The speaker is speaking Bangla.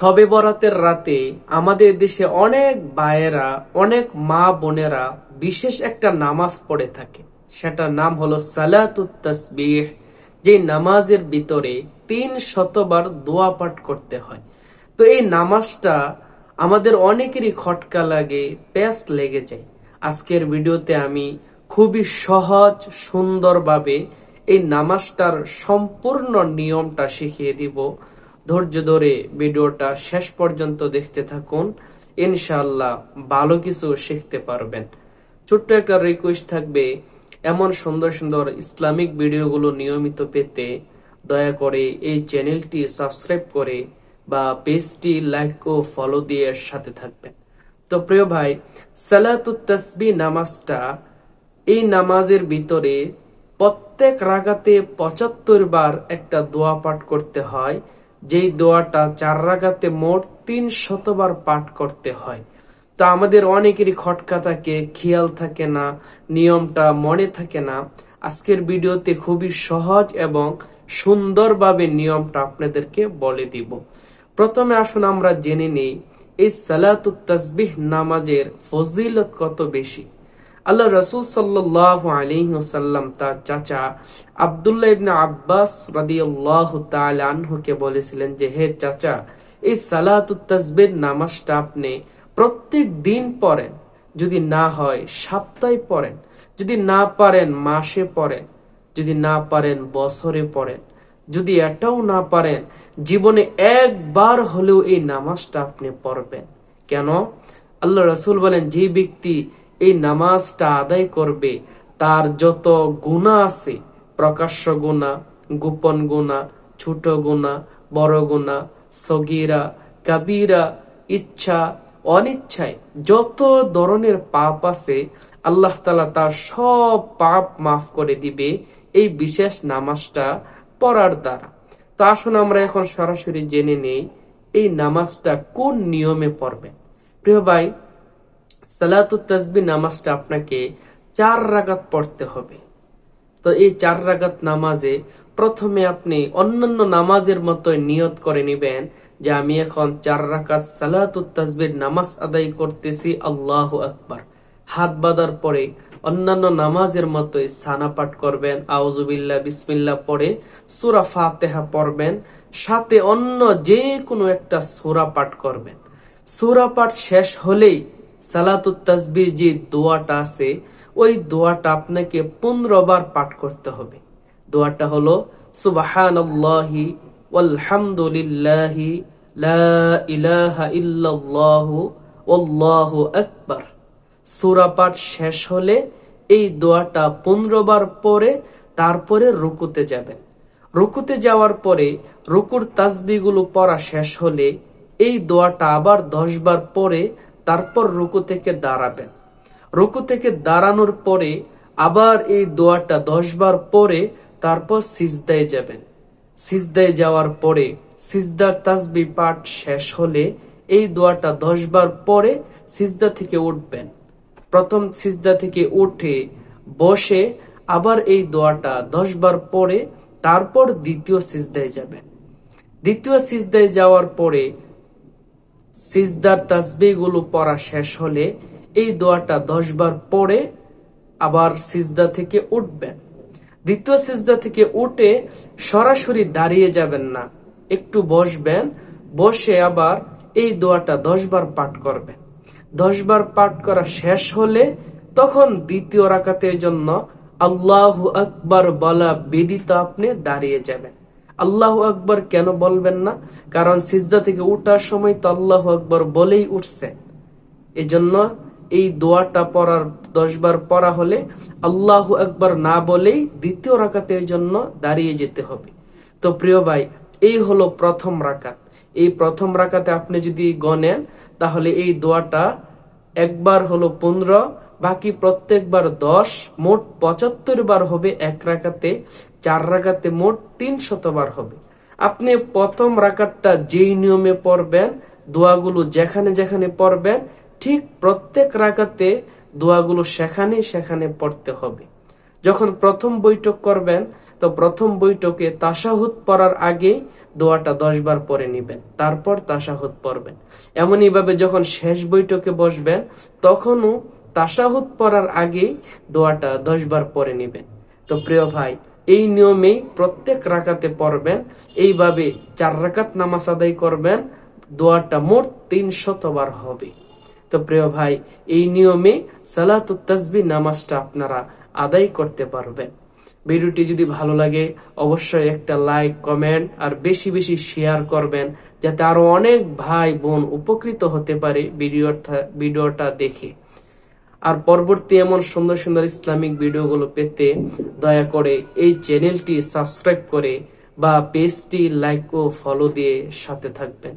শবে বরাতের রাতে আমাদের দেশে অনেক ভাইয়েরা, অনেক মা বোনেরা বিশেষ একটা নামাজ পড়ে থাকে। সেটার নাম হলো সালাতুত তাসবিহ। যে নামাজের ভিতরে 300 বার দোয়া পাঠ করতে হয়। তো এই নামাজটা আমাদের অনেকেরই খটকা লাগে, প্যাঁচ লেগে যায়। আজকের ভিডিওতে আমি খুবই সহজ সুন্দরভাবে এই নামাজটার সম্পূর্ণ নিয়মটা শিখিয়ে দিব। ধৈর্য ধরে ভিডিওটা শেষ পর্যন্ত দেখতে থাকুন, ইনশাআল্লাহ ভালো কিছু শিখতে পারবেন। ছোট্ট একটা রিকোয়েস্ট থাকবে, এমন সুন্দর সুন্দর ইসলামিক ভিডিওগুলো নিয়মিত পেতে দয়া করে এই চ্যানেলটি সাবস্ক্রাইব করে বা পেজটি লাইক ও ফলো দিয়ে সাথে থাকবেন। তো প্রিয় ভাই, সালাতুত তাসবিহ নামাজটা, এই নামাজের ভিতরে প্রত্যেক রাকাতে 75 বার একটা দোয়া পাঠ করতে হয়। যেই দোয়াটা 4 রাকাতে মোট 300 বার পাঠ করতে হয়। তা আমাদের অনেকেরই খটকা থাকে, খেয়াল থাকে না, নিয়মটা মনে থাকে না। আজকের ভিডিওতে খুবই সহজ এবং সুন্দরভাবে নিয়মটা আপনাদেরকে বলে দিব। প্রথমে আসুন আমরা জেনে নেই এই সালাতুত তাসবিহ নামাজের ফজিলত কত বেশি। আল্লাহ রাসূল সাল্লাল্লাহু আলাইহি ওয়াসাল্লাম তার চাচা আব্দুল্লাহ ইবনে আব্বাস রাদিয়াল্লাহু তাআলা আনহুকে বলেছিলেন যে, হে চাচা, এই সালাতুত তাসবিহ নামাজটা আপনি প্রত্যেক দিন পড়েন। যদি না হয় সপ্তাহে পড়েন, যদি না পারেন মাসে পড়েন, যদি না পারেন বছরে পড়েন, যদি এটাও না পারেন জীবনে একবার হলেও এই নামাজটা আপনি পড়বেন। কেন? আল্লাহ রাসূল বলেন, যে ব্যক্তি এই নামাজটা আদায় করবে তার যত গুনাহ আছে, প্রকাশ্য গুনাহ, গোপন গুনাহ, ছোট গুনাহ, বড় গুনাহ, সগীরা, কাবীরা, ইচ্ছা অনিচ্ছায় যত ধরনের পাপ আছে, আল্লাহ তাআলা তার সব পাপ মাফ করে দিবে এই বিশেষ নামাজটা পড়ার দ্বারা। তো আসুন আমরা এখন সরাসরি জেনে নেই এই নামাজটা কোন নিয়মে পড়বেন। প্রিয় ভাই, সালাতুত তাসবিহ নামাজটা আপনাকে 4 রাকাত পড়তে হবে। তো এই 4 রাকাত নামাজে প্রথমে আপনি অন্যান্য নামাজের মতো নিয়ত করে নেবেন যে আমি এখন 4 রাকাত সালাতুত তাসবিহ নামাজ আদায় করতেছি, আল্লাহু আকবার। হাত বাঁধার পরে অন্যান্য নামাজের মতোই সানা পাঠ করবেন, আউযুবিল্লাহ বিসমিল্লাহ পড়ে সূরা ফাতিহা পড়বেন, সাথে অন্য যে কোনো একটা সূরা পাঠ করবেন। সূরা পাঠ শেষ হলেই সালাতুত তাসবিহ যে দোয়াটা আছে, ওই দোয়াটা আপনাকে 15 বার পাঠ করতে হবে। দোয়াটা হলো সুবহানাল্লাহি ওয়ালহামদুলিল্লাহি লা ইলাহা ইল্লাল্লাহু ওয়াল্লাহু আকবার। সূরা পাঠ শেষ হলে এই দোয়াটা 15 বার পরে তারপরে রুকুতে যাবেন। রুকুতে যাওয়ার পরে রুকুর তাসবিহগুলো পড়া শেষ হলে এই দোয়াটা আবার 10 বার পরে তারপর রুকু থেকে দাঁড়াবেন। রুকু থেকে দাঁড়ানোর পরে আবার এই দোয়াটা 10 বার পরে তারপর সিজদায় যাবেন। সিজদায় যাওয়ার পরে সিজদার তাসবিহ পাঠ শেষ হলে এই দোয়াটা 10 বার পরে সিজদা থেকে উঠবেন। প্রথম সিজদা থেকে উঠে বসে আবার এই দোয়াটা 10 বার পরে তারপর দ্বিতীয় সিজদায় যাবেন। দ্বিতীয় সিজদায় যাওয়ার পরে সিজদার তাসবিহগুলো পড়া শেষ হলে এই দোয়াটা 10 বার পরে আবার সিজদা থেকে উঠবেন। দ্বিতীয় সিজদা থেকে উঠে সরাসরি দাঁড়িয়ে যাবেন না, একটু বসবেন, বসে আবার এই দোয়াটা 10 বার পাঠ করবেন। 10 বার পাঠ করা শেষ হলে তখন দ্বিতীয় রাকাতের জন্য আল্লাহু আকবার বলা বিদিত আপনি দাঁড়িয়ে যাবেন। আল্লাহু আকবার কেন বলবেন না? কারণ সিজদা থেকে উঠার সময় তো আল্লাহু আকবার বলেই উঠছেন। এজন্য এই দোয়াটা পড়ার 10 বার পড়া হলে আল্লাহু আকবার না বলেই দ্বিতীয় রাকাতের জন্য দাঁড়িয়ে যেতে হবে। তো প্রিয় ভাই, এই হলো প্রথম রাকাত। এই প্রথম রাকাতে আপনি যদি গণেন তাহলে এই দোয়াটা একবার হলো 15, বাকি প্রত্যেকবার 10, মোট 75 বার হবে এক রাকাতে। 4 রাকাতে মোট 300 বার হবে। আপনি প্রথম রাকাতটা যেই নিয়মে পড়বেন, দোয়াগুলো যেখানে যেখানে পড়বেন, ঠিক প্রত্যেক রাকাতে দোয়াগুলো সেখানে সেখানে পড়তে হবে। যখন প্রথম বৈঠক করবেন তো প্রথম বৈঠকে তাশাহুদ পড়ার আগে দোয়াটা 10 বার পরে নিবেন, তারপর তাশাহুদ পড়বেন। এমনই ভাবে যখন শেষ বৈঠকে বসবেন তখনও তাশাহুদ পড়ার আগে দোয়াটা 10 বার পরে নিবেন। তো প্রিয় ভাই, এই নিয়মেই প্রত্যেক রাকাতে পড়বেন। এইভাবে 4 রাকাত নামাজ আদায় করবেন, দোয়াটা মোট 300 বার হবে। তো প্রিয় ভাই, এই নিয়মে সালাতুত তাসবিহ নামাজটা আপনারা আদায় করতে পারবেন। ভিডিওটি যদি ভালো লাগে অবশ্যই একটা লাইক, কমেন্ট আর বেশি বেশি শেয়ার করবেন, যাতে আরো অনেক ভাই বোন উপকৃত হতে পারে ভিডিওটা দেখে। আর পরবর্তী এমন সুন্দর সুন্দর ইসলামিক ভিডিওগুলো পেতে দয়া করে এই চ্যানেলটি সাবস্ক্রাইব করে বা পেজটি লাইক ও ফলো দিয়ে সাথে থাকবেন।